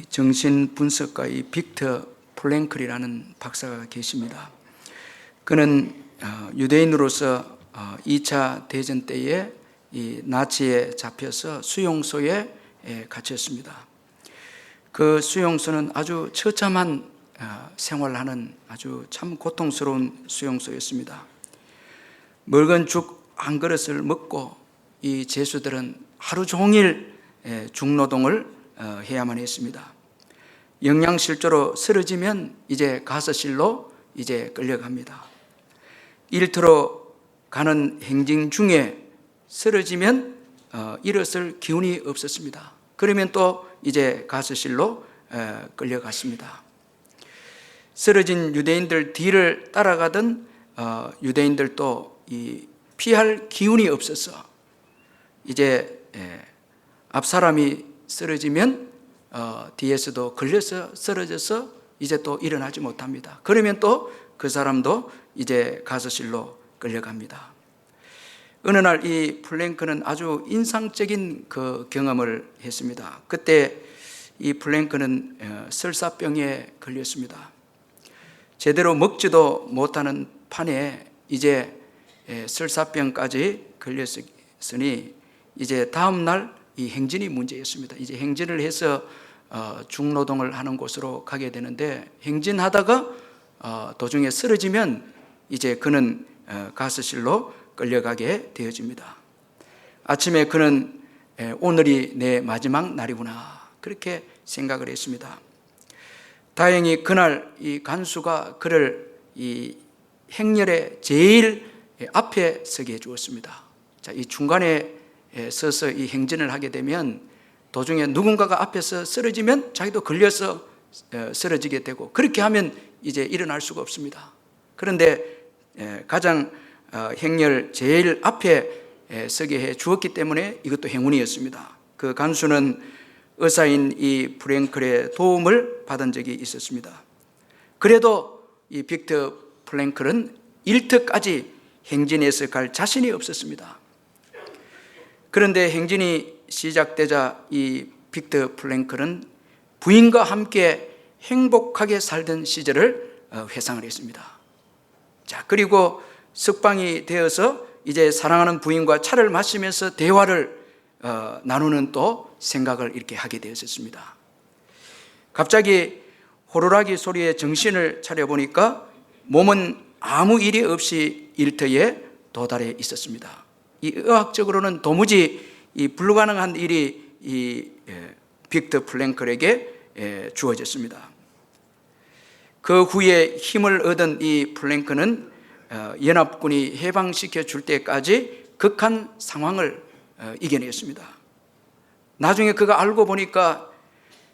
정신분석가의 빅터 프랭클이라는 박사가 계십니다. 그는 유대인으로서 2차 대전 때에 이 나치에 잡혀서 수용소에 갇혔습니다. 그 수용소는 아주 처참한 생활을 하는 아주 참 고통스러운 수용소였습니다. 묽은 죽 한 그릇을 먹고 이 죄수들은 하루 종일 중노동을 해야만 했습니다. 영양실조로 쓰러지면 이제 가서실로 이제 끌려갑니다. 일터로 가는 행진 중에 쓰러지면 일어설 기운이 없었습니다. 그러면 또 이제 가서실로 끌려갔습니다. 쓰러진 유대인들 뒤를 따라가던 유대인들도 이 피할 기운이 없어서 이제 앞 사람이 쓰러지면 뒤에서도 걸려서 쓰러져서 이제 또 일어나지 못합니다. 그러면 또 그 사람도 이제 가서실로 끌려갑니다. 어느 날 이 플랭크는 아주 인상적인 그 경험을 했습니다. 그때 이 플랭크는 설사병에 걸렸습니다. 제대로 먹지도 못하는 판에 이제 설사병까지 걸렸으니 이제 다음 날 이 행진이 문제였습니다. 이제 행진을 해서 중노동을 하는 곳으로 가게 되는데 행진하다가 도중에 쓰러지면 이제 그는 가서실로 끌려가게 되어집니다. 아침에 그는 오늘이 내 마지막 날이구나 그렇게 생각을 했습니다. 다행히 그날 이 간수가 그를 이 행렬의 제일 앞에 서게 해주었습니다. 자, 이 중간에 서서 이 행진을 하게 되면 도중에 누군가가 앞에서 쓰러지면 자기도 걸려서 쓰러지게 되고 그렇게 하면 이제 일어날 수가 없습니다. 그런데 가장 행렬 제일 앞에 서게 해 주었기 때문에 이것도 행운이었습니다. 그 간수는 의사인 이 프랭클의 도움을 받은 적이 있었습니다. 그래도 이 빅터 프랭클은 일터까지 행진해서 갈 자신이 없었습니다. 그런데 행진이 시작되자 이 빅터 프랭클은 부인과 함께 행복하게 살던 시절을 회상을 했습니다. 자, 그리고 석방이 되어서 이제 사랑하는 부인과 차를 마시면서 대화를 나누는 또 생각을 이렇게 하게 되었습니다. 갑자기 호루라기 소리에 정신을 차려보니까 몸은 아무 일이 없이 일터에 도달해 있었습니다. 이 의학적으로는 도무지 이 불가능한 일이 이 빅터 플랭클에게 주어졌습니다. 그 후에 힘을 얻은 이 플랭크는 연합군이 해방시켜 줄 때까지 극한 상황을 이겨냈습니다. 나중에 그가 알고 보니까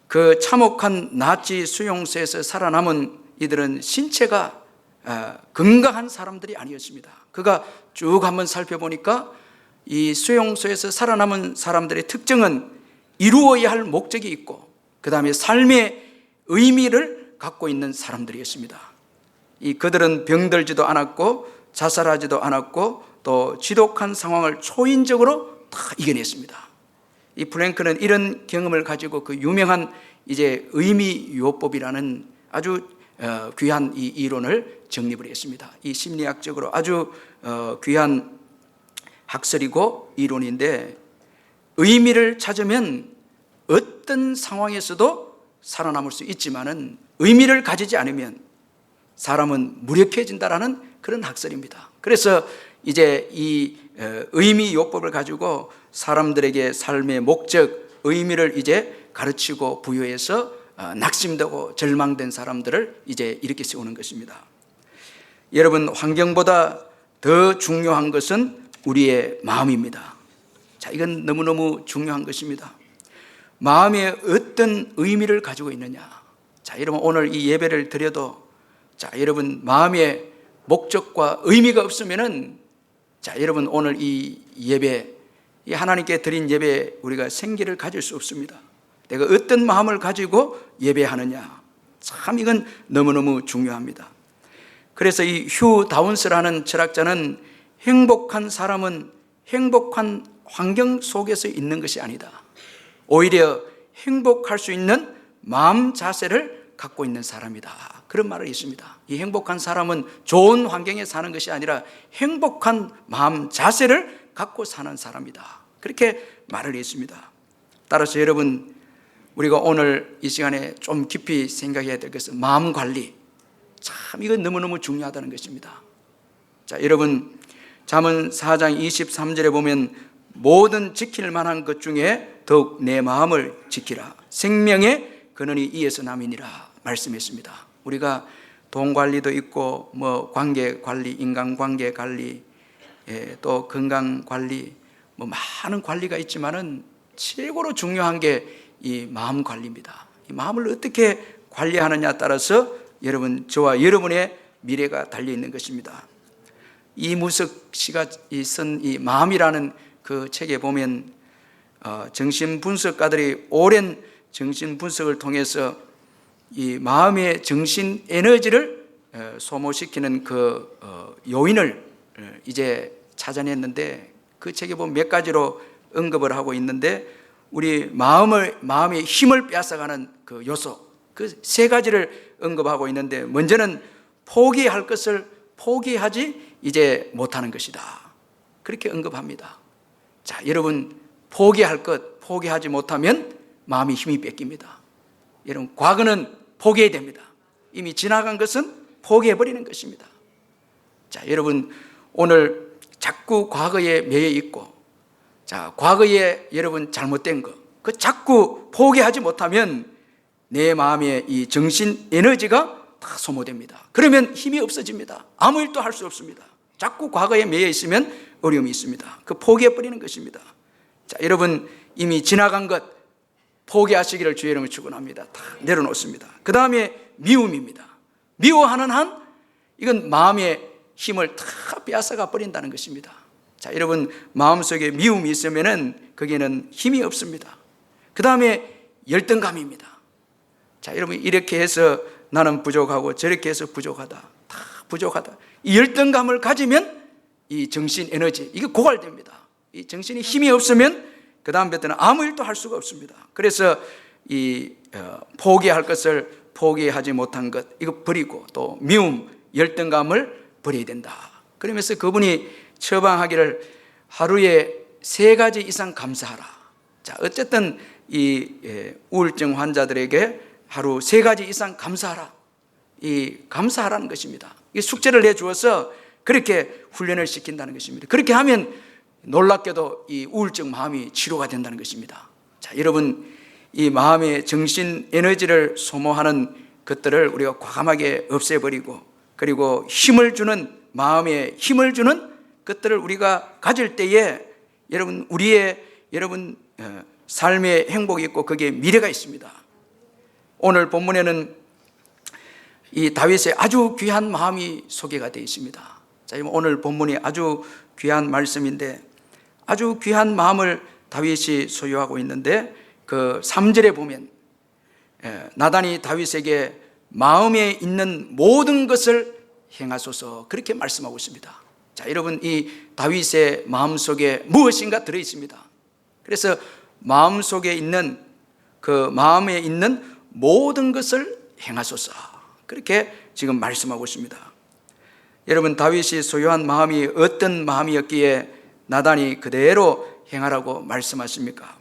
그 참혹한 나치 수용소에서 살아남은 이들은 신체가 건강한 사람들이 아니었습니다. 그가 쭉 한번 살펴보니까 이 수용소에서 살아남은 사람들의 특징은 이루어야 할 목적이 있고 그 다음에 삶의 의미를 갖고 있는 사람들이었습니다. 그들은 병들지도 않았고 자살하지도 않았고 또 지독한 상황을 초인적으로 다 이겨냈습니다. 이 플랭크는 이런 경험을 가지고 그 유명한 이제 의미요법이라는 아주 귀한 이 이론을 정립을 했습니다. 이 심리학적으로 아주 귀한 학설이고 이론인데 의미를 찾으면 어떤 상황에서도 살아남을 수 있지만은 의미를 가지지 않으면 사람은 무력해진다라는 그런 학설입니다. 그래서 이제 이 의미요법을 가지고 사람들에게 삶의 목적, 의미를 이제 가르치고 부여해서 낙심되고 절망된 사람들을 이제 이렇게 세우는 것입니다. 여러분, 환경보다 더 중요한 것은 우리의 마음입니다. 자, 이건 너무너무 중요한 것입니다. 마음에 어떤 의미를 가지고 있느냐. 자, 여러분 오늘 이 예배를 드려도 자, 여러분 마음에 목적과 의미가 없으면은 자, 여러분 오늘 이 예배, 이 하나님께 드린 예배 우리가 생기를 가질 수 없습니다. 내가 어떤 마음을 가지고 예배하느냐. 참 이건 너무너무 중요합니다. 그래서 이 휴 다운스라는 철학자는 행복한 사람은 행복한 환경 속에서 있는 것이 아니다. 오히려 행복할 수 있는 마음 자세를 갖고 있는 사람이다. 그런 말을 있습니다. 이 행복한 사람은 좋은 환경에 사는 것이 아니라 행복한 마음 자세를 갖고 사는 사람이다. 그렇게 말을 했습니다. 따라서 여러분, 우리가 오늘 이 시간에 좀 깊이 생각해야 될 것은 마음 관리. 참 이건 너무너무 중요하다는 것입니다. 자, 여러분, 잠언 4장 23절에 보면 모든 지킬 만한 것 중에 더욱 내 마음을 지키라. 생명의 근원이 이에서 남이니라 말씀했습니다. 우리가 돈 관리도 있고 뭐 관계 관리, 인간 관계 관리, 또 건강 관리, 뭐 많은 관리가 있지만은 최고로 중요한 게 이 마음 관리입니다. 이 마음을 어떻게 관리하느냐에 따라서 여러분, 저와 여러분의 미래가 달려 있는 것입니다. 이무석 씨가 쓴 이 마음이라는 그 책에 보면 정신분석가들이 오랜 정신분석을 통해서 이 마음의 정신 에너지를 소모시키는 그 요인을 이제 찾아냈는데, 그 책에 보면 몇 가지로 언급을 하고 있는데, 우리 마음의 힘을 빼앗아가는 그 요소, 그 세 가지를 언급하고 있는데, 먼저는 포기할 것을 포기하지 이제 못하는 것이다. 그렇게 언급합니다. 자, 여러분, 포기할 것 포기하지 못하면 마음이 힘이 뺏깁니다. 여러분, 과거는 포기해야 됩니다. 이미 지나간 것은 포기해버리는 것입니다. 자, 여러분, 오늘 자꾸 과거에 매여 있고, 자, 과거에 여러분 잘못된 거, 그 자꾸 포기하지 못하면 내 마음의 이 정신 에너지가 다 소모됩니다. 그러면 힘이 없어집니다. 아무 일도 할 수 없습니다. 자꾸 과거에 매여 있으면 어려움이 있습니다. 그 포기해버리는 것입니다. 자, 여러분, 이미 지나간 것 포기하시기를 주의 이름으로 축원합니다. 다 내려놓습니다. 그 다음에 미움입니다. 미워하는 한 이건 마음의 힘을 다 빼앗아가 버린다는 것입니다. 자, 여러분, 마음속에 미움이 있으면은 거기에는 힘이 없습니다. 그 다음에 열등감입니다. 자, 여러분, 이렇게 해서 나는 부족하고 저렇게 해서 부족하다, 다 부족하다, 이 열등감을 가지면 이 정신 에너지, 이게 고갈됩니다. 이 정신이 힘이 없으면 그 다음부터는 아무 일도 할 수가 없습니다. 그래서 이 포기할 것을 포기하지 못한 것, 이거 버리고, 또 미움, 열등감을 버려야 된다. 그러면서 그분이 처방하기를 하루에 3가지 이상 감사하라. 자, 어쨌든 이 우울증 환자들에게 하루 3가지 이상 감사하라. 이 감사하라는 것입니다. 이 숙제를 내주어서 그렇게 훈련을 시킨다는 것입니다. 그렇게 하면 놀랍게도 이 우울증 마음이 치료가 된다는 것입니다. 자, 여러분, 이 마음의 정신 에너지를 소모하는 것들을 우리가 과감하게 없애버리고, 그리고 힘을 주는, 마음에 힘을 주는 것들을 우리가 가질 때에 여러분, 우리의 삶의 행복이 있고 거기에 미래가 있습니다. 오늘 본문에는 이 다윗의 아주 귀한 마음이 소개가 되어 있습니다. 자, 오늘 본문이 아주 귀한 말씀인데, 아주 귀한 마음을 다윗이 소유하고 있는데, 그 3절에 보면 나단이 다윗에게 마음에 있는 모든 것을 행하소서, 그렇게 말씀하고 있습니다. 자, 여러분, 이 다윗의 마음속에 무엇인가 들어 있습니다. 그래서 마음속에 있는 그 마음에 있는 모든 것을 행하소서, 그렇게 지금 말씀하고 있습니다. 여러분, 다윗이 소유한 마음이 어떤 마음이었기에 나단이 그대로 행하라고 말씀하십니까?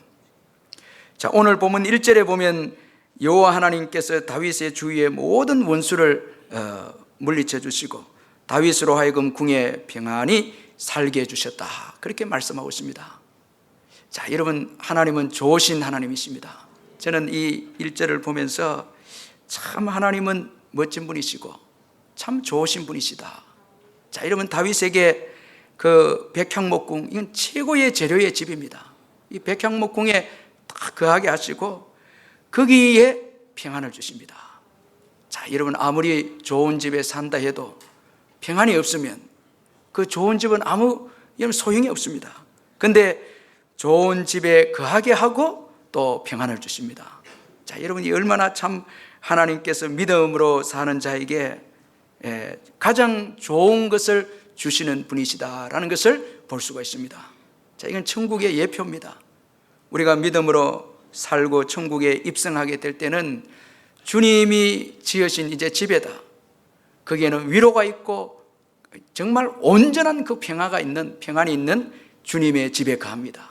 자, 오늘 본문 1절에 보면 여호와 하나님께서 다윗의 주위의 모든 원수를 물리쳐 주시고 다윗으로 하여금 궁에 평안히 살게 해주셨다, 그렇게 말씀하고 있습니다. 자, 여러분, 하나님은 좋으신 하나님이십니다. 저는 이 1절을 보면서 참 하나님은 멋진 분이시고 참 좋으신 분이시다. 자, 여러분, 다윗에게 그 백향목궁, 이건 최고의 재료의 집입니다. 이 백향목궁에 딱 거하게 하시고 거기에 평안을 주십니다. 자, 여러분, 아무리 좋은 집에 산다 해도 평안이 없으면 그 좋은 집은 아무 소용이 없습니다. 그런데 좋은 집에 거하게 하고 또 평안을 주십니다. 자, 여러분이 얼마나 참 하나님께서 믿음으로 사는 자에게 가장 좋은 것을 주시는 분이시다라는 것을 볼 수가 있습니다. 자, 이건 천국의 예표입니다. 우리가 믿음으로 살고 천국에 입성하게 될 때는 주님이 지으신 이제 집에다, 거기에는 위로가 있고 정말 온전한 그 평안이 있는 주님의 집에 가합니다.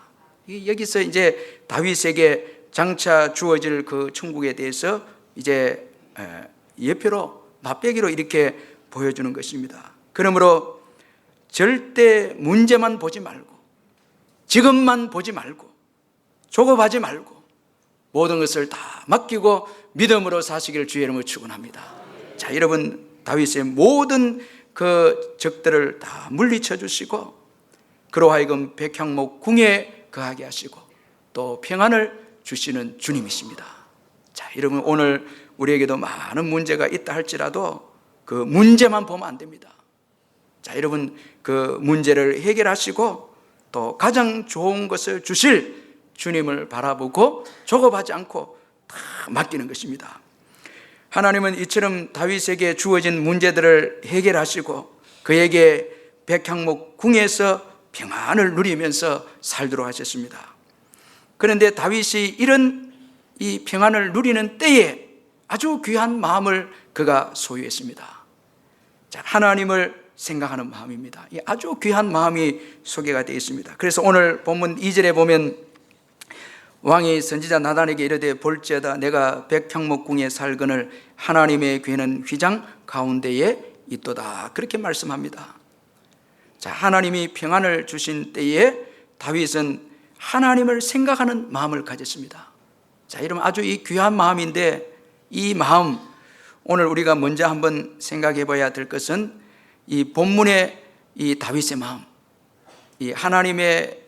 여기서 이제 다윗에게 장차 주어질 그 천국에 대해서 이제 예표로 맛배기로 이렇게 보여주는 것입니다. 그러므로 절대 문제만 보지 말고, 지금만 보지 말고, 조급하지 말고 모든 것을 다 맡기고 믿음으로 사시기를 주의 이름으로 축원합니다. 자, 여러분, 다윗의 모든 그 적들을 다 물리쳐 주시고 그로 하여금 백향목 궁에 거하게 하시고 또 평안을 주시는 주님이십니다. 자, 여러분, 오늘 우리에게도 많은 문제가 있다 할지라도 그 문제만 보면 안 됩니다. 자, 여러분, 그 문제를 해결하시고 또 가장 좋은 것을 주실 주님을 바라보고 조급하지 않고 다 맡기는 것입니다. 하나님은 이처럼 다윗에게 주어진 문제들을 해결하시고 그에게 백향목 궁에서 평안을 누리면서 살도록 하셨습니다. 그런데 다윗이 이런 이 평안을 누리는 때에 아주 귀한 마음을 그가 소유했습니다. 자, 하나님을 생각하는 마음입니다. 이 아주 귀한 마음이 소개가 되어 있습니다. 그래서 오늘 본문 2절에 보면 왕이 선지자 나단에게 이르되 볼지어다 내가 백향목궁에 살거늘 하나님의 괴는 휘장 가운데에 있도다, 그렇게 말씀합니다. 자, 하나님이 평안을 주신 때에 다윗은 하나님을 생각하는 마음을 가졌습니다. 자, 여러분, 아주 이 귀한 마음인데 이 마음, 오늘 우리가 먼저 한번 생각해 봐야 될 것은 이 본문의 이 다윗의 마음, 이 하나님의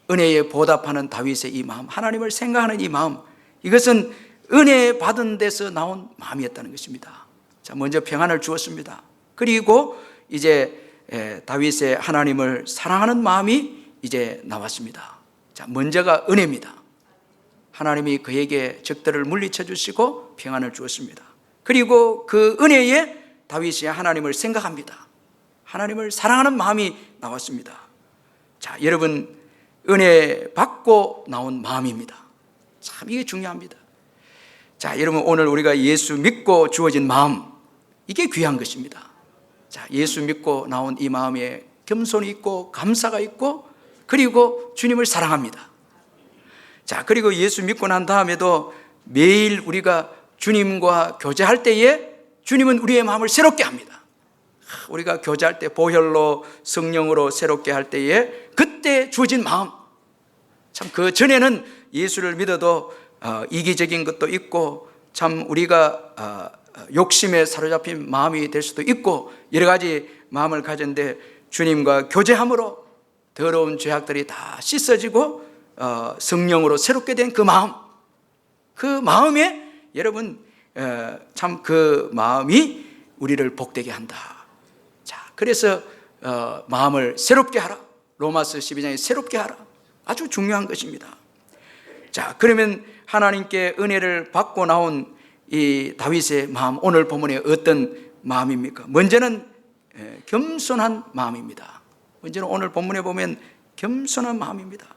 은혜에 보답하는 다윗의 이 마음, 하나님을 생각하는 이 마음, 이것은 은혜 받은 데서 나온 마음이었다는 것입니다. 자, 먼저 평안을 주었습니다. 그리고 이제 다윗의 하나님을 사랑하는 마음이 이제 나왔습니다. 자, 먼저가 은혜입니다. 하나님이 그에게 적들을 물리쳐 주시고 평안을 주었습니다. 그리고 그 은혜에 다윗이 하나님을 생각합니다. 하나님을 사랑하는 마음이 나왔습니다. 자, 여러분, 은혜 받고 나온 마음입니다. 참 이게 중요합니다. 자, 여러분, 오늘 우리가 예수 믿고 주어진 마음, 이게 귀한 것입니다. 자, 예수 믿고 나온 이 마음에 겸손이 있고 감사가 있고 그리고 주님을 사랑합니다. 자, 그리고 예수 믿고 난 다음에도 매일 우리가 주님과 교제할 때에 주님은 우리의 마음을 새롭게 합니다. 우리가 교제할 때 보혈로 성령으로 새롭게 할 때에 그때 주어진 마음, 참 그 전에는 예수를 믿어도 이기적인 것도 있고 참 우리가 욕심에 사로잡힌 마음이 될 수도 있고 여러 가지 마음을 가졌는데 주님과 교제함으로 더러운 죄악들이 다 씻어지고 성령으로 새롭게 된 그 마음, 그 마음에 여러분 참 그 마음이 우리를 복되게 한다. 자, 그래서 마음을 새롭게 하라. 로마서 12장에 새롭게 하라. 아주 중요한 것입니다. 자, 그러면 하나님께 은혜를 받고 나온 이 다윗의 마음, 오늘 본문에 어떤 마음입니까? 먼저는 겸손한 마음입니다. 먼저는 오늘 본문에 보면 겸손한 마음입니다.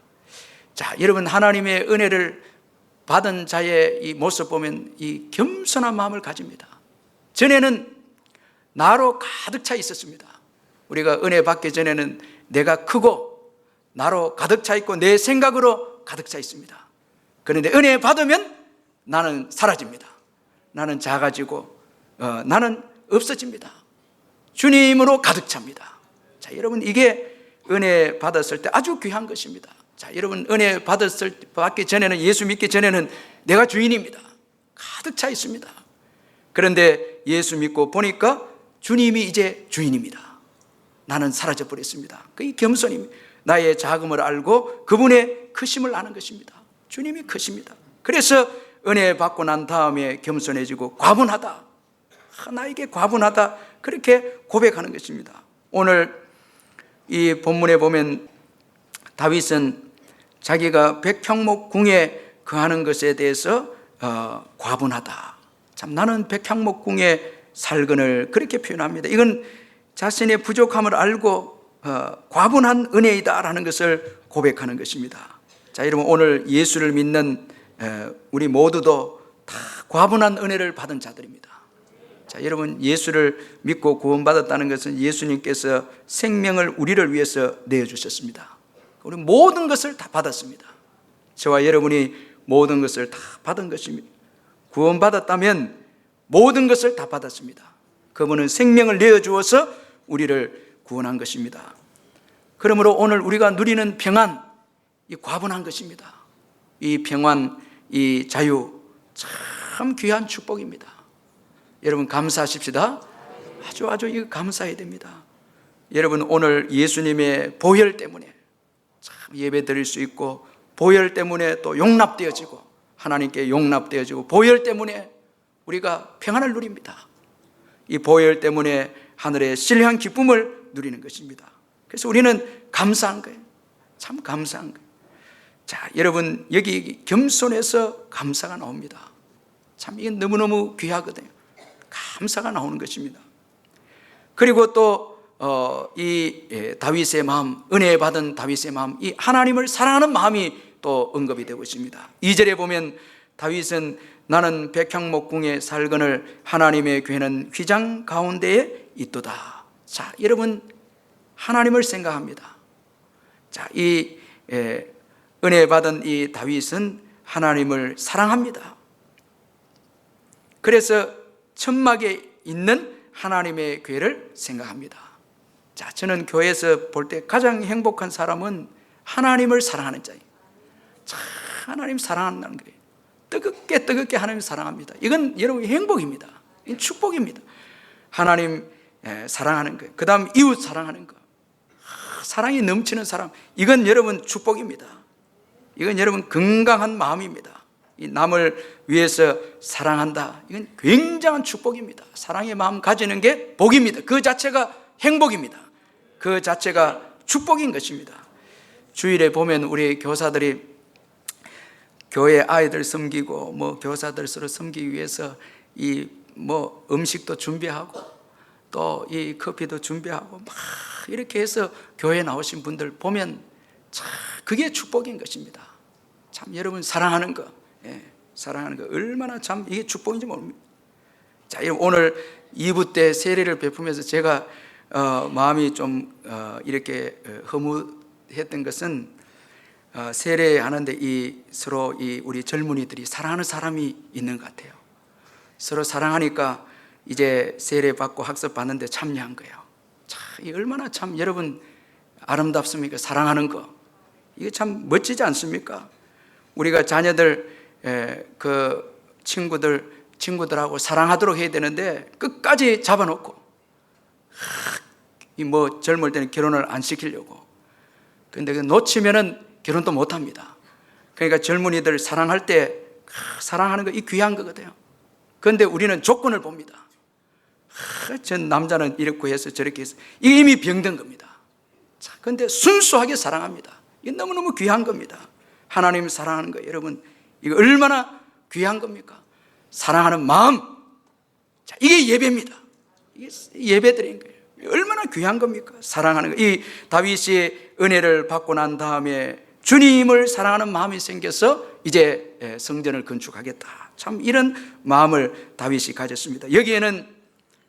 자, 여러분, 하나님의 은혜를 받은 자의 이 모습 보면 이 겸손한 마음을 가집니다. 전에는 나로 가득 차 있었습니다. 우리가 은혜 받기 전에는 내가 크고 나로 가득 차 있고 내 생각으로 가득 차 있습니다. 그런데 은혜 받으면 나는 사라집니다. 나는 작아지고 나는 없어집니다. 주님으로 가득 찹니다. 자, 여러분, 이게 은혜 받았을 때 아주 귀한 것입니다. 자, 여러분, 은혜 받기 전에는, 예수 믿기 전에는 내가 주인입니다. 가득 차 있습니다. 그런데 예수 믿고 보니까 주님이 이제 주인입니다. 나는 사라져 버렸습니다. 그게 겸손입니다. 나의 작음을 알고 그분의 크심을 아는 것입니다. 주님이 크십니다. 그래서 은혜 받고 난 다음에 겸손해지고 과분하다, 나에게 과분하다, 그렇게 고백하는 것입니다. 오늘 이 본문에 보면 다윗은 자기가 백향목 궁에 거하는 것에 대해서 과분하다, 참 나는 백향목 궁에 살거늘, 그렇게 표현합니다. 이건 자신의 부족함을 알고 과분한 은혜이다라는 것을 고백하는 것입니다. 자, 여러분 오늘 예수를 믿는 우리 모두도 다 과분한 은혜를 받은 자들입니다. 자, 여러분 예수를 믿고 구원받았다는 것은 예수님께서 생명을 우리를 위해서 내어주셨습니다. 우리 모든 것을 다 받았습니다. 저와 여러분이 모든 것을 다 받은 것입니다. 구원받았다면 모든 것을 다 받았습니다. 그분은 생명을 내어주어서 우리를 구원한 것입니다. 그러므로 오늘 우리가 누리는 평안, 이 과분한 것입니다. 이 평안, 이 자유 참 귀한 축복입니다. 여러분 감사하십시다. 아주 이거 감사해야 됩니다. 여러분 오늘 예수님의 보혈 때문에 참 예배 드릴 수 있고, 보혈 때문에 또 용납되어지고, 하나님께 용납되어지고, 보혈 때문에 우리가 평안을 누립니다. 이 보혈 때문에 하늘의 신령한 기쁨을 누리는 것입니다. 그래서 우리는 감사한 거예요. 참 감사한 거예요. 자, 여러분 여기 겸손해서 감사가 나옵니다. 참 이게 너무너무 귀하거든요. 감사가 나오는 것입니다. 그리고 또 다윗의 마음, 은혜 받은 다윗의 마음, 이 하나님을 사랑하는 마음이 또 언급이 되고 있습니다. 2절에 보면 다윗은 나는 백향목궁에 살거늘 하나님의 궤는 휘장 가운데에 있도다. 자, 여러분 하나님을 생각합니다. 자, 이 은혜 받은 이 다윗은 하나님을 사랑합니다. 그래서 천막에 있는 하나님의 궤를 생각합니다. 자, 저는 교회에서 볼 때 가장 행복한 사람은 하나님을 사랑하는 자예요. 참 하나님 사랑한다는 거예요. 뜨겁게 하나님 사랑합니다. 이건 여러분의 행복입니다. 이건 축복입니다. 하나님 사랑하는 거예요. 그 다음 이웃 사랑하는 거, 사랑이 넘치는 사람, 이건 여러분 축복입니다. 이건 여러분 건강한 마음입니다. 이 남을 위해서 사랑한다, 이건 굉장한 축복입니다. 사랑의 마음 가지는 게 복입니다. 그 자체가 행복입니다. 그 자체가 축복인 것입니다. 주일에 보면 우리 교사들이 교회 아이들 섬기고 뭐 교사들 서로 섬기기 위해서 이 뭐 음식도 준비하고 또 이 커피도 준비하고 막 이렇게 해서 교회에 나오신 분들 보면 참 그게 축복인 것입니다. 참 여러분 사랑하는 거, 사랑하는 거 얼마나 참 이게 축복인지 모릅니다. 자, 오늘 2부 때 세례를 베푸면서 제가 마음이 좀 이렇게 허무했던 것은 세례하는데 서로 우리 젊은이들이 사랑하는 사람이 있는 것 같아요. 서로 사랑하니까 이제 세례 받고 학습 받는데 참여한 거예요. 참, 이 얼마나 참 여러분 아름답습니까? 사랑하는 거, 이게 참 멋지지 않습니까? 우리가 자녀들 그 친구들하고 사랑하도록 해야 되는데 끝까지 잡아놓고 뭐 젊을 때는 결혼을 안 시키려고, 근데 놓치면은 결혼도 못합니다. 그러니까 젊은이들 사랑할 때 사랑하는 거 이 귀한 거거든요. 그런데 우리는 조건을 봅니다. 전 남자는 이렇게 해서 저렇게 해서, 이게 이미 병든 겁니다. 그런데 순수하게 사랑합니다. 이게 너무너무 귀한 겁니다. 하나님 사랑하는 거, 여러분 이거 얼마나 귀한 겁니까? 사랑하는 마음, 자, 이게 예배입니다. 이게 예배드린 거예요. 얼마나 귀한 겁니까? 사랑하는 거. 이 다윗이 은혜를 받고 난 다음에 주님을 사랑하는 마음이 생겨서 이제 성전을 건축하겠다, 참 이런 마음을 다윗이 가졌습니다. 여기에는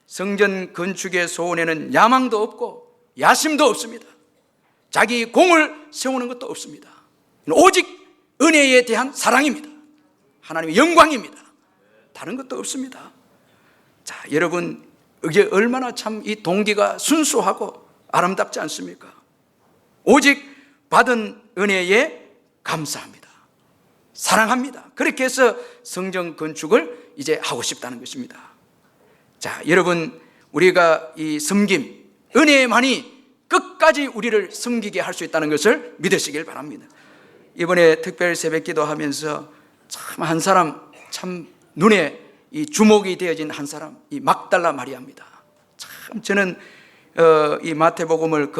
성전 건축의 소원에는 야망도 없고 야심도 없습니다. 자기 공을 세우는 것도 없습니다. 오직 은혜에 대한 사랑입니다. 하나님의 영광입니다. 다른 것도 없습니다. 자, 여러분 이게 얼마나 참 이 동기가 순수하고 아름답지 않습니까? 오직 받은 은혜에 감사합니다. 사랑합니다. 그렇게 해서 성전 건축을 이제 하고 싶다는 것입니다. 자, 여러분 우리가 이 섬김, 은혜만이 끝까지 우리를 섬기게 할 수 있다는 것을 믿으시길 바랍니다. 이번에 특별 새벽기도 하면서 참 한 사람, 참 눈에 이 주목이 되어진 한 사람, 이 막달라 마리아입니다. 참 저는 이 마태복음을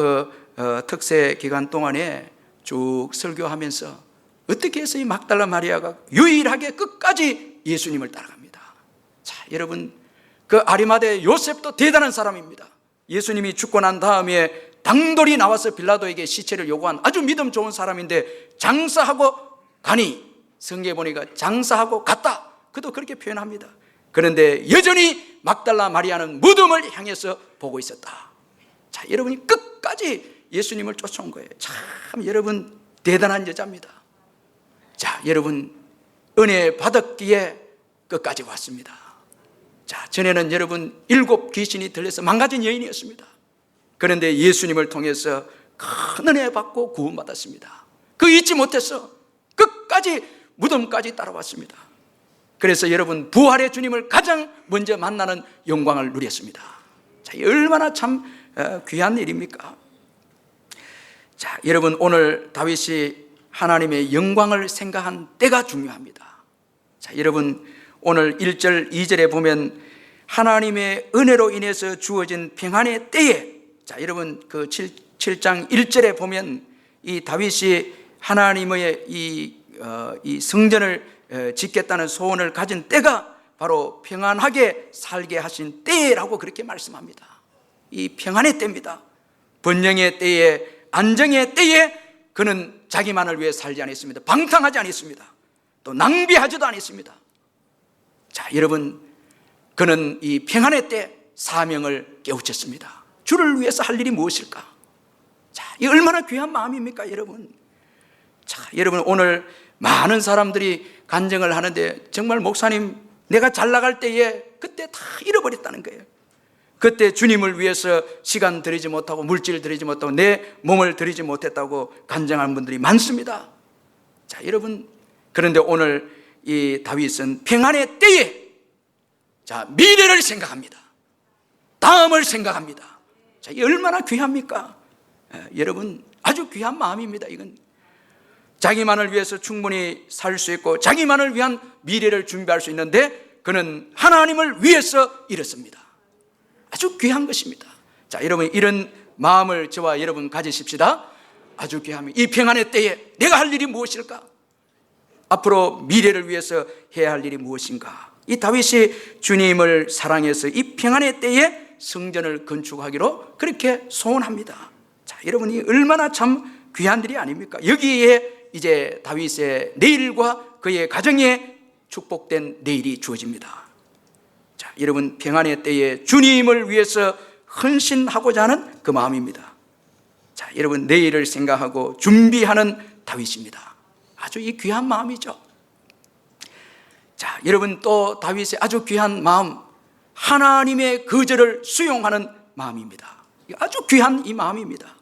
특세 기간 동안에 쭉 설교하면서 어떻게 해서 이 막달라 마리아가 유일하게 끝까지 예수님을 따라갑니다. 자, 여러분 그 아리마대 요셉도 대단한 사람입니다. 예수님이 죽고 난 다음에 당돌이 나와서 빌라도에게 시체를 요구한 아주 믿음 좋은 사람인데 장사하고 가니, 성경에 보니까 장사하고 갔다, 그도 그렇게 표현합니다. 그런데 여전히 막달라 마리아는 무덤을 향해서 보고 있었다. 자, 여러분이 끝까지 예수님을 쫓아온 거예요. 참 여러분 대단한 여자입니다. 자, 여러분 은혜 받았기에 끝까지 왔습니다. 자, 전에는 여러분 7 귀신이 들려서 망가진 여인이었습니다. 그런데 예수님을 통해서 큰 은혜 받고 구원받았습니다. 그 잊지 못해서 끝까지 무덤까지 따라왔습니다. 그래서 여러분 부활의 주님을 가장 먼저 만나는 영광을 누렸습니다. 자, 얼마나 참 귀한 일입니까? 자, 여러분 오늘 다윗이 하나님의 영광을 생각한 때가 중요합니다. 자, 여러분 오늘 1절 2절에 보면 하나님의 은혜로 인해서 주어진 평안의 때에, 자, 여러분 그 7장 1절에 보면 이 다윗이 하나님의 이 성전을 짓겠다는 소원을 가진 때가 바로 평안하게 살게 하신 때라고 그렇게 말씀합니다. 이 평안의 때입니다. 번영의 때에, 안정의 때에 그는 자기만을 위해 살지 않았습니다. 방탕하지 않았습니다. 또 낭비하지도 않았습니다. 자, 여러분 그는 이 평안의 때 사명을 깨우쳤습니다. 주를 위해서 할 일이 무엇일까? 자, 이 얼마나 귀한 마음입니까, 여러분? 자, 여러분 오늘 많은 사람들이 간증을 하는데 정말 목사님 내가 잘 나갈 때에 그때 다 잃어버렸다는 거예요. 그때 주님을 위해서 시간 들이지 못하고 물질을 들이지 못하고 내 몸을 들이지 못했다고 간증하는 분들이 많습니다. 자, 여러분 그런데 오늘 이 다윗은 평안의 때에, 자, 미래를 생각합니다. 다음을 생각합니다. 자, 이 얼마나 귀합니까? 여러분 아주 귀한 마음입니다. 이건 자기만을 위해서 충분히 살 수 있고 자기만을 위한 미래를 준비할 수 있는데 그는 하나님을 위해서 일었습니다. 아주 귀한 것입니다. 자, 여러분 이런 마음을 저와 여러분 가지십시다. 아주 귀합니다. 이 평안의 때에 내가 할 일이 무엇일까? 앞으로 미래를 위해서 해야 할 일이 무엇인가? 이 다윗이 주님을 사랑해서 이 평안의 때에 성전을 건축하기로 그렇게 소원합니다. 자, 여러분이 얼마나 참 귀한 일이 아닙니까? 여기에 이제 다윗의 내일과 그의 가정에 축복된 내일이 주어집니다. 자, 여러분 평안의 때에 주님을 위해서 헌신하고자 하는 그 마음입니다. 자, 여러분 내일을 생각하고 준비하는 다윗입니다. 아주 이 귀한 마음이죠. 자, 여러분 또 다윗의 아주 귀한 마음, 하나님의 거절을 수용하는 마음입니다. 아주 귀한 이 마음입니다.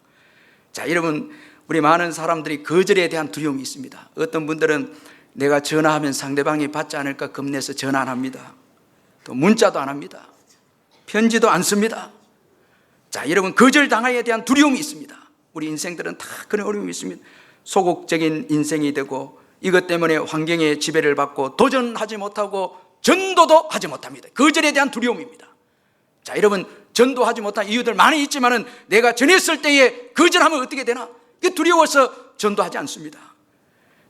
자, 여러분 우리 많은 사람들이 거절에 대한 두려움이 있습니다. 어떤 분들은 내가 전화하면 상대방이 받지 않을까 겁내서 전화 안 합니다. 또 문자도 안 합니다. 편지도 안 씁니다. 자, 여러분 거절당하에 대한 두려움이 있습니다. 우리 인생들은 다 그런 어려움이 있습니다. 소극적인 인생이 되고 이것 때문에 환경의 지배를 받고 도전하지 못하고 전도도 하지 못합니다. 거절에 대한 두려움입니다. 자, 여러분 전도하지 못한 이유들 많이 있지만은 내가 전했을 때에 거절하면 어떻게 되나? 두려워서 전도하지 않습니다.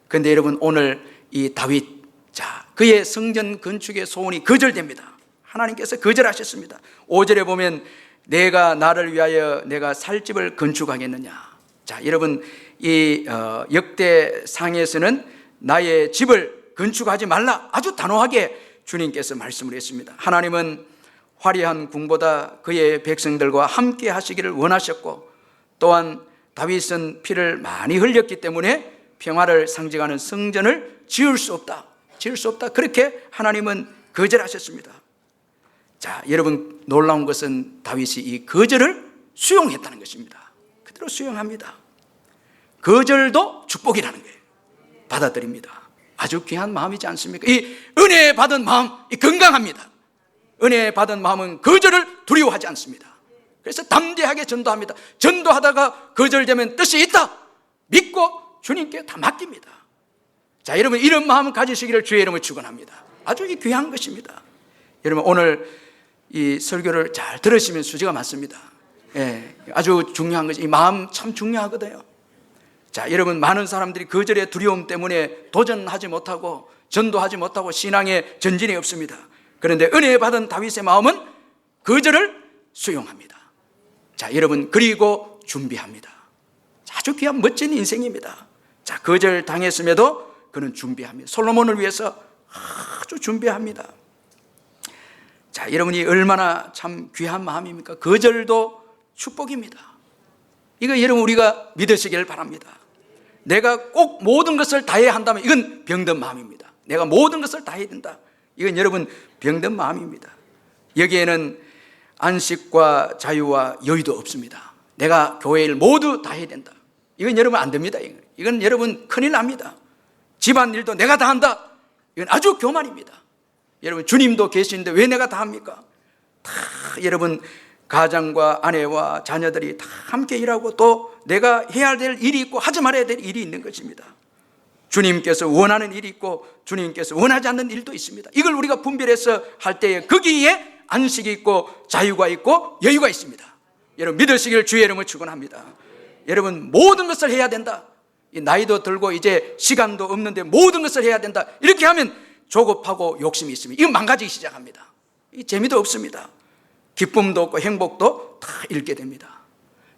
그런데 여러분 오늘 이 다윗, 자, 그의 성전 건축의 소원이 거절됩니다. 하나님께서 거절하셨습니다. 5절에 보면 내가 나를 위하여 내가 살 집을 건축하겠느냐. 자, 여러분 이 역대상에서는 나의 집을 건축하지 말라 아주 단호하게 주님께서 말씀을 했습니다. 하나님은 화려한 궁보다 그의 백성들과 함께 하시기를 원하셨고 또한 다윗은 피를 많이 흘렸기 때문에 평화를 상징하는 성전을 지을 수 없다. 그렇게 하나님은 거절하셨습니다. 자, 여러분 놀라운 것은 다윗이 이 거절을 수용했다는 것입니다. 그대로 수용합니다. 거절도 축복이라는 거예요. 받아들입니다. 아주 귀한 마음이지 않습니까? 이 은혜 받은 마음, 이 건강합니다. 은혜 받은 마음은 거절을 두려워하지 않습니다. 그래서 담대하게 전도합니다. 전도하다가 거절되면 뜻이 있다 믿고 주님께 다 맡깁니다. 자, 여러분 이런 마음을 가지시기를 주의 이름으로 축원합니다. 아주 이 귀한 것입니다. 여러분 오늘 이 설교를 잘 들으시면 수지가 많습니다. 예, 아주 중요한 것이 이 마음 참 중요하거든요. 자, 여러분 많은 사람들이 거절의 두려움 때문에 도전하지 못하고 전도하지 못하고 신앙에 전진이 없습니다. 그런데 은혜 받은 다윗의 마음은 거절을 수용합니다. 자, 여러분 그리고 준비합니다. 아주 귀한 멋진 인생입니다. 자, 거절 당했음에도 그는 준비합니다. 솔로몬을 위해서 아주 준비합니다. 자, 여러분이 얼마나 참 귀한 마음입니까? 거절도 축복입니다. 이거 여러분 우리가 믿으시길 바랍니다. 내가 꼭 모든 것을 다 해야 한다면 이건 병든 마음입니다. 내가 모든 것을 다 해야 된다. 이건 여러분 병든 마음입니다. 여기에는 안식과 자유와 여유도 없습니다. 내가 교회를 모두 다 해야 된다. 이건 여러분 안 됩니다. 이건 여러분 큰일 납니다. 집안일도 내가 다 한다. 이건 아주 교만입니다. 여러분 주님도 계시는데 왜 내가 다 합니까? 다 여러분 가장과 아내와 자녀들이 다 함께 일하고 또 내가 해야 될 일이 있고 하지 말아야 될 일이 있는 것입니다. 주님께서 원하는 일이 있고 주님께서 원하지 않는 일도 있습니다. 이걸 우리가 분별해서 할 때에 거기에 안식이 있고 자유가 있고 여유가 있습니다. 여러분 믿으시길 주의 이름으로 축원합니다. 여러분 모든 것을 해야 된다. 나이도 들고 이제 시간도 없는데 모든 것을 해야 된다. 이렇게 하면 조급하고 욕심이 있습니다. 이거 망가지기 시작합니다. 이 재미도 없습니다. 기쁨도 없고 행복도 다 잃게 됩니다.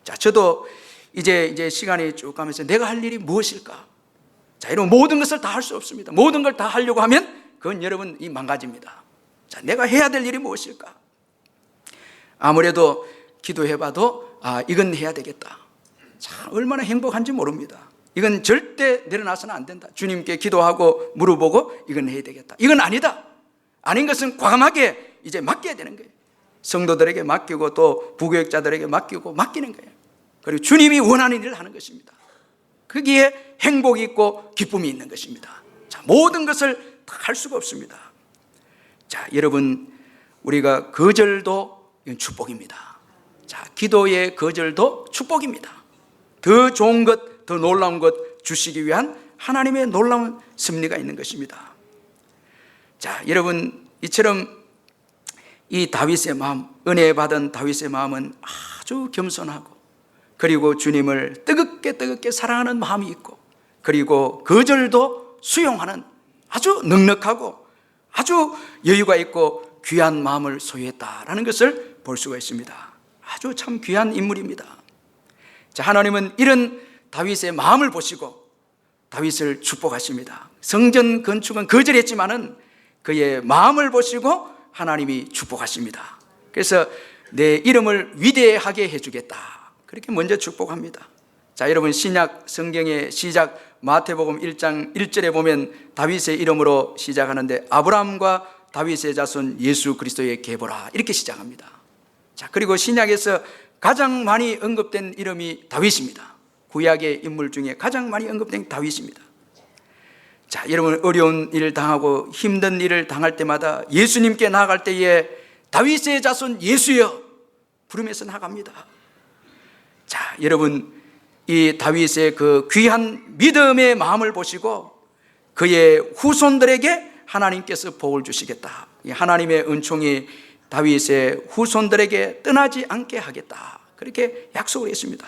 자, 저도 이제 시간이 쭉 가면서 내가 할 일이 무엇일까? 자, 이런 모든 것을 다 할 수 없습니다. 모든 걸 다 하려고 하면 그건 여러분 이 망가집니다. 자, 내가 해야 될 일이 무엇일까? 아무래도 기도해봐도 이건 해야 되겠다. 참 얼마나 행복한지 모릅니다. 이건 절대 내려놔서는 안 된다. 주님께 기도하고 물어보고 이건 해야 되겠다. 이건 아니다. 아닌 것은 과감하게 이제 맡겨야 되는 거예요. 성도들에게 맡기고 또 부교육자들에게 맡기고 맡기는 거예요. 그리고 주님이 원하는 일을 하는 것입니다. 거기에 행복이 있고 기쁨이 있는 것입니다. 자, 모든 것을 다 할 수가 없습니다. 자, 여러분 우리가 거절도 이건 축복입니다. 자, 기도의 거절도 축복입니다. 더 좋은 것, 더 놀라운 것 주시기 위한 하나님의 놀라운 섭리가 있는 것입니다. 자, 여러분 이처럼 이 다윗의 마음, 은혜 받은 다윗의 마음은 아주 겸손하고 그리고 주님을 뜨겁게 사랑하는 마음이 있고 그리고 거절도 수용하는 아주 넉넉하고 아주 여유가 있고 귀한 마음을 소유했다라는 것을 볼 수가 있습니다. 아주 참 귀한 인물입니다. 자, 하나님은 이런 다윗의 마음을 보시고 다윗을 축복하십니다. 성전 건축은 거절했지만은 그의 마음을 보시고 하나님이 축복하십니다. 그래서 내 이름을 위대하게 해주겠다. 그렇게 먼저 축복합니다. 자, 여러분 신약 성경의 시작 마태복음 1장 1절에 보면 다윗의 이름으로 시작하는데 아브라함과 다윗의 자손 예수 그리스도의 계보라 이렇게 시작합니다. 자, 그리고 신약에서 가장 많이 언급된 이름이 다윗입니다. 구약의 인물 중에 가장 많이 언급된 다윗입니다. 자, 여러분 어려운 일을 당하고 힘든 일을 당할 때마다 예수님께 나아갈 때에 다윗의 자손 예수여 부르면서 나갑니다. 자, 여러분 이 다윗의 그 귀한 믿음의 마음을 보시고 그의 후손들에게 하나님께서 복을 주시겠다. 하나님의 은총이 다윗의 후손들에게 떠나지 않게 하겠다. 그렇게 약속을 했습니다.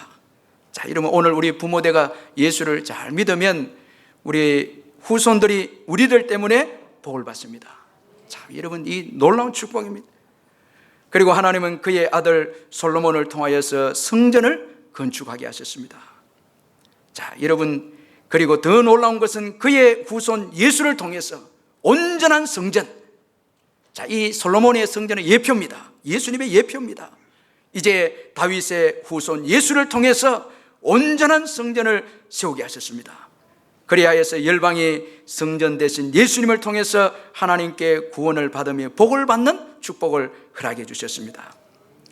자, 여러분 오늘 우리 부모대가 예수를 잘 믿으면 우리 후손들이 우리들 때문에 복을 받습니다. 자, 여러분 이 놀라운 축복입니다. 그리고 하나님은 그의 아들 솔로몬을 통하여서 성전을 건축하게 하셨습니다. 자, 여러분 그리고 더 놀라운 것은 그의 후손 예수를 통해서 온전한 성전. 자, 이 솔로몬의 성전은 예표입니다. 예수님의 예표입니다. 이제 다윗의 후손 예수를 통해서 온전한 성전을 세우게 하셨습니다. 그리하여서 열방이 성전 대신 예수님을 통해서 하나님께 구원을 받으며 복을 받는 축복을 허락해 주셨습니다.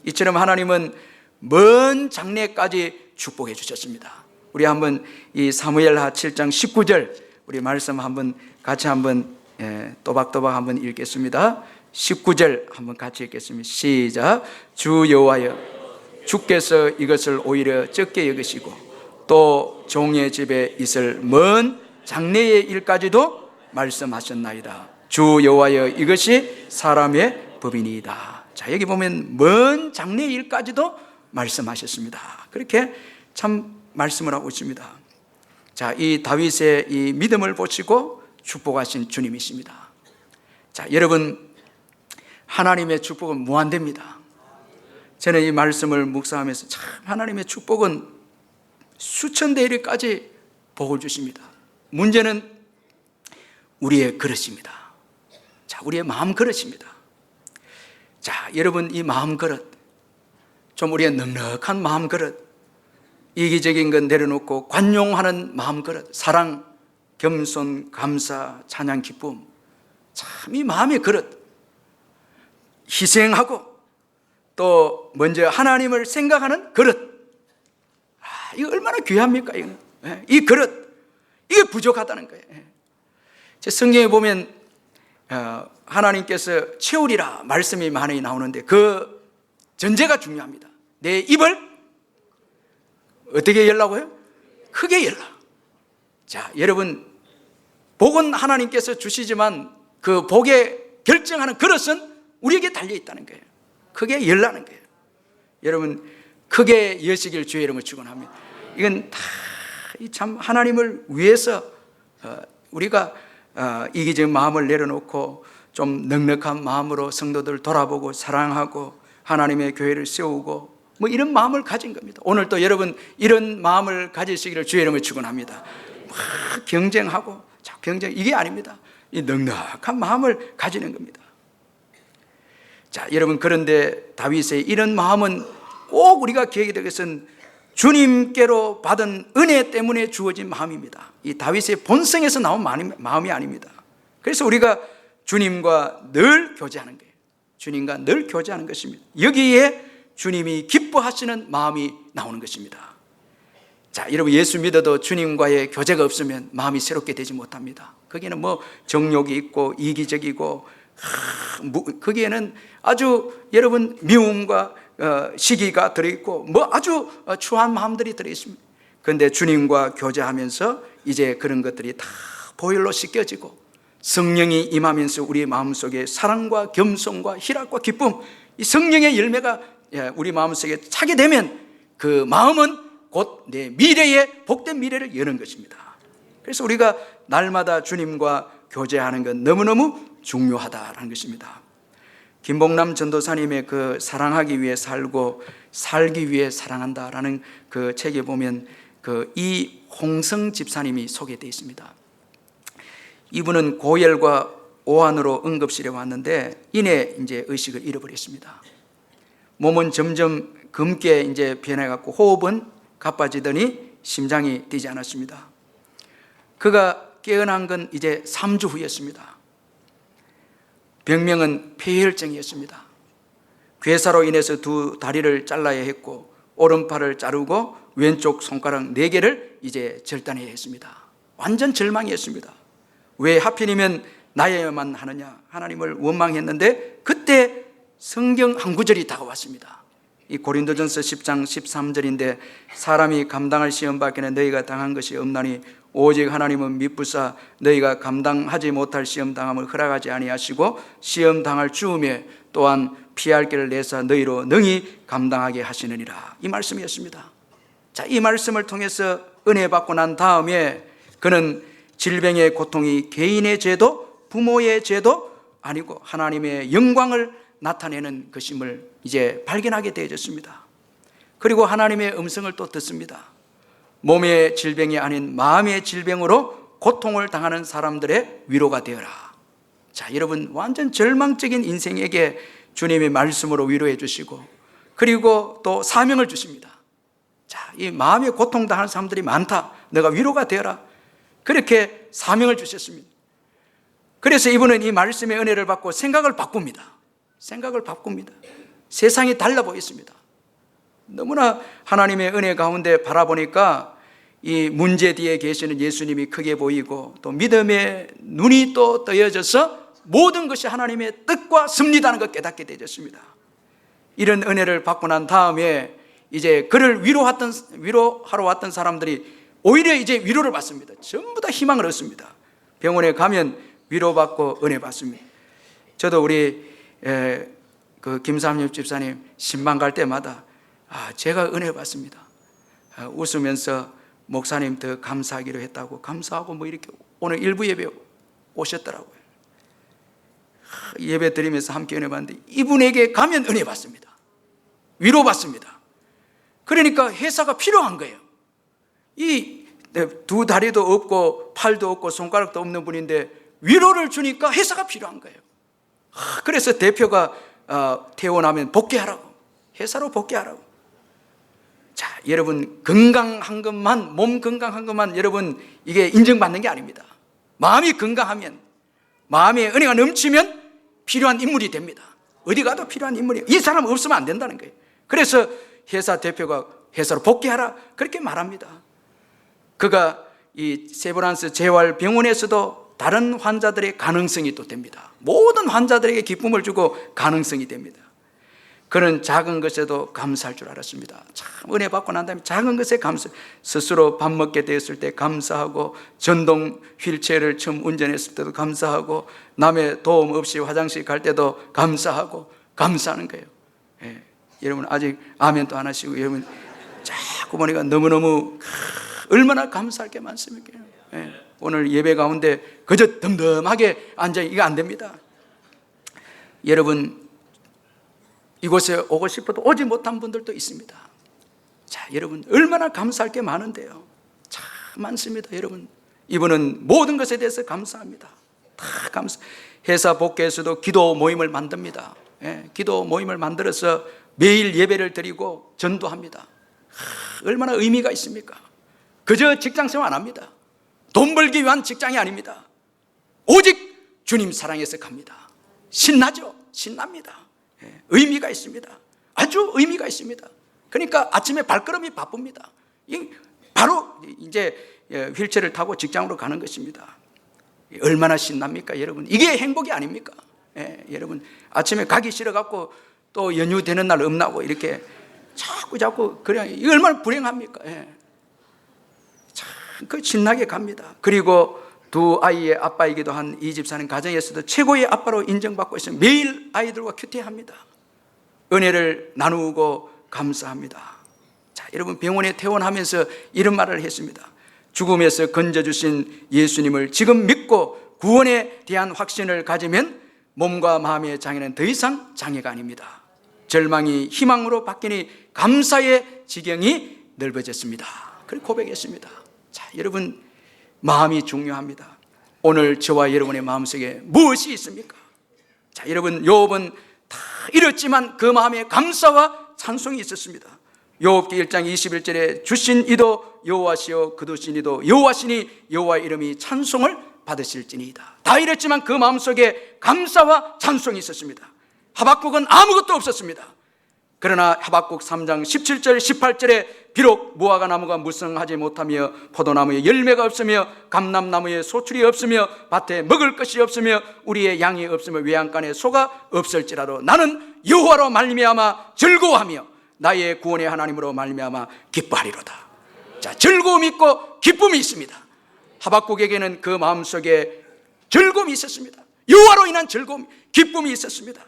이처럼 하나님은 먼 장래까지 축복해 주셨습니다. 우리 한번 이 사무엘하 7장 19절 우리 말씀 한번 같이 한번 또박또박 한번 읽겠습니다. 19절 한번 같이 읽겠습니다. 시작. 주 여호와여 주께서 이것을 오히려 적게 여기시고 또 종의 집에 있을 먼 장래의 일까지도 말씀하셨나이다. 주 여호와여 이것이 사람의 법이니이다. 자, 여기 보면 먼 장래의 일까지도 말씀하셨습니다. 그렇게 참 말씀을 하고 있습니다. 자, 이 다윗의 이 믿음을 보시고 축복하신 주님이십니다. 자, 여러분 하나님의 축복은 무한대입니다. 저는 이 말씀을 묵상하면서 참 하나님의 축복은 수천 대일까지 복을 주십니다. 문제는 우리의 그릇입니다. 자, 우리의 마음 그릇입니다. 자, 여러분, 이 마음 그릇, 좀 우리의 넉넉한 마음 그릇, 이기적인 건 내려놓고 관용하는 마음 그릇, 사랑, 겸손, 감사, 찬양, 기쁨, 참 이 마음의 그릇, 희생하고 또 먼저 하나님을 생각하는 그릇, 이거 얼마나 귀합니까? 이거는. 이 그릇, 이게 부족하다는 거예요. 제 성경에 보면 하나님께서 채우리라 말씀이 많이 나오는데 그 전제가 중요합니다. 내 입을 어떻게 열라고요? 크게 열라. 자, 여러분, 복은 하나님께서 주시지만 그 복에 결정하는 그릇은 우리에게 달려 있다는 거예요. 크게 열라는 거예요. 여러분, 크게 여시길 주의 이름을 축원합니다. 이건 다 참 하나님을 위해서 우리가 이기적인 마음을 내려놓고 좀 넉넉한 마음으로 성도들 돌아보고 사랑하고 하나님의 교회를 세우고 뭐 이런 마음을 가진 겁니다. 오늘 또 여러분 이런 마음을 가지시기를 주의 이름을 축원합니다. 막 경쟁하고 경쟁, 이게 아닙니다. 이 넉넉한 마음을 가지는 겁니다. 자, 여러분, 그런데 다윗의 이런 마음은 꼭 우리가 기억해야 될 것은 주님께로 받은 은혜 때문에 주어진 마음입니다. 이 다윗의 본성에서 나온 마음이 아닙니다. 그래서 우리가 주님과 늘 교제하는 거예요. 주님과 늘 교제하는 것입니다. 여기에 주님이 기뻐하시는 마음이 나오는 것입니다. 자, 여러분, 예수 믿어도 주님과의 교제가 없으면 마음이 새롭게 되지 못합니다. 거기는 뭐 정욕이 있고 이기적이고 거기에는 아주 여러분 미움과 시기가 들어있고 뭐 아주 추한 마음들이 들어있습니다. 그런데 주님과 교제하면서 이제 그런 것들이 다 보혈로 씻겨지고 성령이 임하면서 우리 마음속에 사랑과 겸손과 희락과 기쁨, 이 성령의 열매가 우리 마음속에 차게 되면 그 마음은 곧 내 미래의 복된 미래를 여는 것입니다. 그래서 우리가 날마다 주님과 교제하는 건 너무너무 중요하다는 것입니다. 김봉남 전도사님의 그 사랑하기 위해 살고 살기 위해 사랑한다라는 그 책에 보면 그 이홍성 집사님이 소개되어 있습니다. 이분은 고열과 오한으로 응급실에 왔는데 이내 이제 의식을 잃어버렸습니다. 몸은 점점 검게 이제 변해갖고 호흡은 가빠지더니 심장이 뛰지 않았습니다. 그가 깨어난 건 이제 3주 후였습니다. 병명은 폐혈증이었습니다. 괴사로 인해서 두 다리를 잘라야 했고 오른팔을 자르고 왼쪽 손가락 4개를 이제 절단해야 했습니다. 완전 절망이었습니다. 왜 하필이면 나야만 하느냐, 하나님을 원망했는데 그때 성경 한 구절이 다가왔습니다. 이 고린도전서 10장 13절인데 사람이 감당할 시험 밖에는 너희가 당한 것이 없나니 오직 하나님은 미쁘사 너희가 감당하지 못할 시험 당함을 허락하지 아니하시고 시험 당할 주음에 또한 피할 길을 내사 너희로 능히 감당하게 하시느니라. 이 말씀이었습니다. 자, 이 말씀을 통해서 은혜 받고 난 다음에 그는 질병의 고통이 개인의 죄도 부모의 죄도 아니고 하나님의 영광을 나타내는 것임을 이제 발견하게 되어졌습니다. 그리고 하나님의 음성을 또 듣습니다. 몸의 질병이 아닌 마음의 질병으로 고통을 당하는 사람들의 위로가 되어라. 자, 여러분, 완전 절망적인 인생에게 주님의 말씀으로 위로해 주시고 그리고 또 사명을 주십니다. 자, 이 마음의 고통당하는 사람들이 많다. 너가 위로가 되어라. 그렇게 사명을 주셨습니다. 그래서 이분은 이 말씀의 은혜를 받고 생각을 바꿉니다. 생각을 바꿉니다. 세상이 달라 보였습니다. 너무나 하나님의 은혜 가운데 바라보니까 이 문제 뒤에 계시는 예수님이 크게 보이고 또 믿음의 눈이 또 떠여져서 모든 것이 하나님의 뜻과 섭리다는 걸 깨닫게 되었습니다. 이런 은혜를 받고 난 다음에 이제 그를 위로하러 왔던 사람들이 오히려 이제 위로를 받습니다. 전부 다 희망을 얻습니다. 병원에 가면 위로받고 은혜 받습니다. 저도 우리 그 김삼육 집사님 신방 갈 때마다 제가 은혜 받습니다. 웃으면서 목사님 더 감사하기로 했다고 감사하고 뭐 이렇게 오늘 일부 예배 오셨더라고요. 예배 드리면서 함께 은혜 받는데 이분에게 가면 은혜 받습니다. 위로받습니다. 그러니까 회사가 필요한 거예요. 이 두 다리도 없고 팔도 없고 손가락도 없는 분인데 위로를 주니까 회사가 필요한 거예요. 그래서 대표가 퇴원하면 복귀하라고, 회사로 복귀하라고. 자, 여러분, 건강한 것만, 몸 건강한 것만 여러분 이게 인정받는 게 아닙니다. 마음이 건강하면, 마음의 은혜가 넘치면 필요한 인물이 됩니다. 어디 가도 필요한 인물이에요. 이 사람 없으면 안 된다는 거예요. 그래서 회사 대표가 회사로 복귀하라 그렇게 말합니다. 그가 이 세브란스 재활병원에서도 다른 환자들의 가능성이 또 됩니다. 모든 환자들에게 기쁨을 주고 가능성이 됩니다. 그는 작은 것에도 감사할 줄 알았습니다. 참 은혜 받고 난 다음에 작은 것에 감사, 스스로 밥 먹게 되었을 때 감사하고, 전동 휠체어를 처음 운전했을 때도 감사하고, 남의 도움 없이 화장실 갈 때도 감사하고, 감사하는 거예요. 예. 여러분 아직 아멘도 안 하시고, 여러분 자꾸 보니까 너무너무 얼마나 감사할 게 많습니까? 예. 오늘 예배 가운데 그저 덤덤하게 앉아, 이거 안 됩니다. 여러분 이곳에 오고 싶어도 오지 못한 분들도 있습니다. 자, 여러분 얼마나 감사할 게 많은데요. 참 많습니다. 여러분, 이분은 모든 것에 대해서 감사합니다. 다 감사. 회사 복귀에서도 기도 모임을 만듭니다. 예, 기도 모임을 만들어서 매일 예배를 드리고 전도합니다. 얼마나 의미가 있습니까? 그저 직장생활 안 합니다. 돈 벌기 위한 직장이 아닙니다. 오직 주님 사랑해서 갑니다. 신나죠? 신납니다. 예, 의미가 있습니다. 아주 의미가 있습니다. 그러니까 아침에 발걸음이 바쁩니다. 바로 이제 휠체어를 타고 직장으로 가는 것입니다. 얼마나 신납니까, 여러분? 이게 행복이 아닙니까? 예, 여러분 아침에 가기 싫어갖고 또 연휴 되는 날 없나고 이렇게 자꾸 그래, 이거 얼마나 불행합니까? 예. 참 그 신나게 갑니다. 그리고 두 아이의 아빠이기도 한 이 집사는 가정에서도 최고의 아빠로 인정받고 있으면 매일 아이들과 큐티합니다. 은혜를 나누고 감사합니다. 자, 여러분 병원에 퇴원하면서 이런 말을 했습니다. 죽음에서 건져주신 예수님을 지금 믿고 구원에 대한 확신을 가지면 몸과 마음의 장애는 더 이상 장애가 아닙니다. 절망이 희망으로 바뀌니 감사의 지경이 넓어졌습니다. 그렇게 고백했습니다. 자, 여러분 마음이 중요합니다. 오늘 저와 여러분의 마음속에 무엇이 있습니까? 자, 여러분 욥은 다 잃었지만 그 마음에 감사와 찬송이 있었습니다. 욥기 1장 21절에 주신 이도 여호와시요 거두신 이도 여호와시니 여호와의 이름이 찬송을 받으실지니이다. 다 잃었지만 그 마음속에 감사와 찬송이 있었습니다. 하박국은 아무것도 없었습니다. 그러나 하박국 3장 17절 18절에 비록 무화과 나무가 무성하지 못하며 포도나무에 열매가 없으며 감람나무에 소출이 없으며 밭에 먹을 것이 없으며 우리의 양이 없으며 외양간에 소가 없을지라도 나는 여호와로 말미암아 즐거워하며 나의 구원의 하나님으로 말미암아 기뻐하리로다. 자, 즐거움이 있고 기쁨이 있습니다. 하박국에게는 그 마음속에 즐거움이 있었습니다. 여호와로 인한 즐거움, 기쁨이 있었습니다.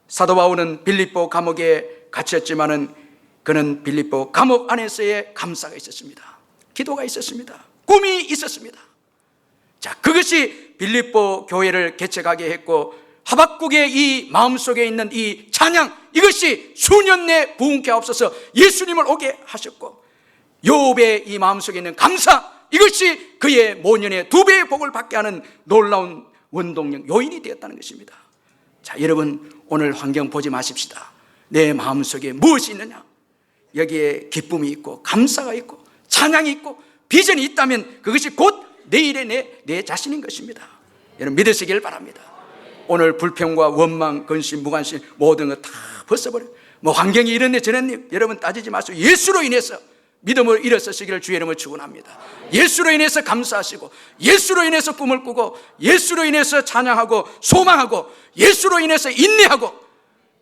사도 바울은 빌립보 감옥에 갇혔지만은 그는 빌립보 감옥 안에서의 감사가 있었습니다. 기도가 있었습니다. 꿈이 있었습니다. 자, 그것이 빌립보 교회를 개척하게 했고 하박국의 이 마음속에 있는 이 찬양, 이것이 수년 내 부흥케 하옵소서 예수님을 오게 하셨고 욥의 이 마음속에 있는 감사, 이것이 그의 모년의 2배의 복을 받게 하는 놀라운 원동력, 요인이 되었다는 것입니다. 자, 여러분 오늘 환경 보지 마십시다. 내 마음속에 무엇이 있느냐? 여기에 기쁨이 있고 감사가 있고 찬양이 있고 비전이 있다면 그것이 곧 내일의 내 자신인 것입니다. 여러분 믿으시길 바랍니다. 오늘 불평과 원망, 근심, 무관심 모든 것 다 벗어버려요. 뭐 환경이 이랬네 저랬네 여러분 따지지 마시고 예수로 인해서 믿음으로 일어서시기를 주의 이름으로 축원합니다. 예수로 인해서 감사하시고 예수로 인해서 꿈을 꾸고 예수로 인해서 찬양하고 소망하고 예수로 인해서 인내하고,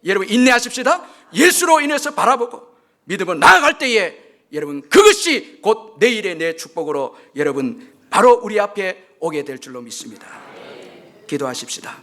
여러분 인내하십시다. 예수로 인해서 바라보고 믿음으로 나아갈 때에 여러분 그것이 곧 내일의 내 축복으로 여러분 바로 우리 앞에 오게 될 줄로 믿습니다. 기도하십시다.